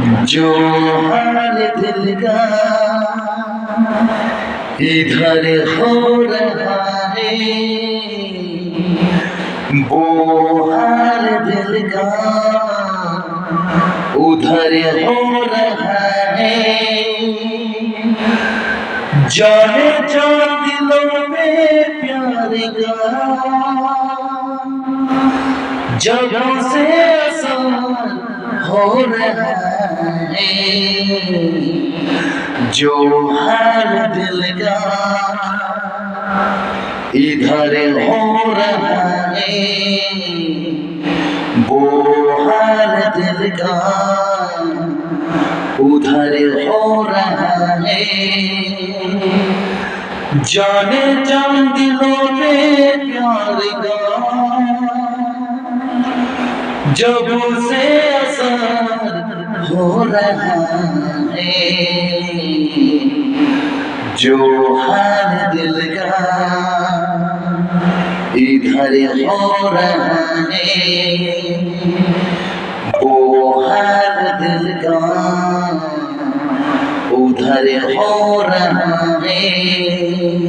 जो हाल दिल का इधर हो रहा है, वो हाल दिल का उधर हो रहा है। जाने जो दिलों में प्यार का जगह से असर हो रहा है, जो हाल दिल का इधर हो रहा है, वो हाल दिल का उधर हो रहा है। जाने जान दिलों में प्यार का जब से असर हो रहा है, जो हाल दिल का इधर हो रहा है, वो हाल दिल का उधर हो रहा है।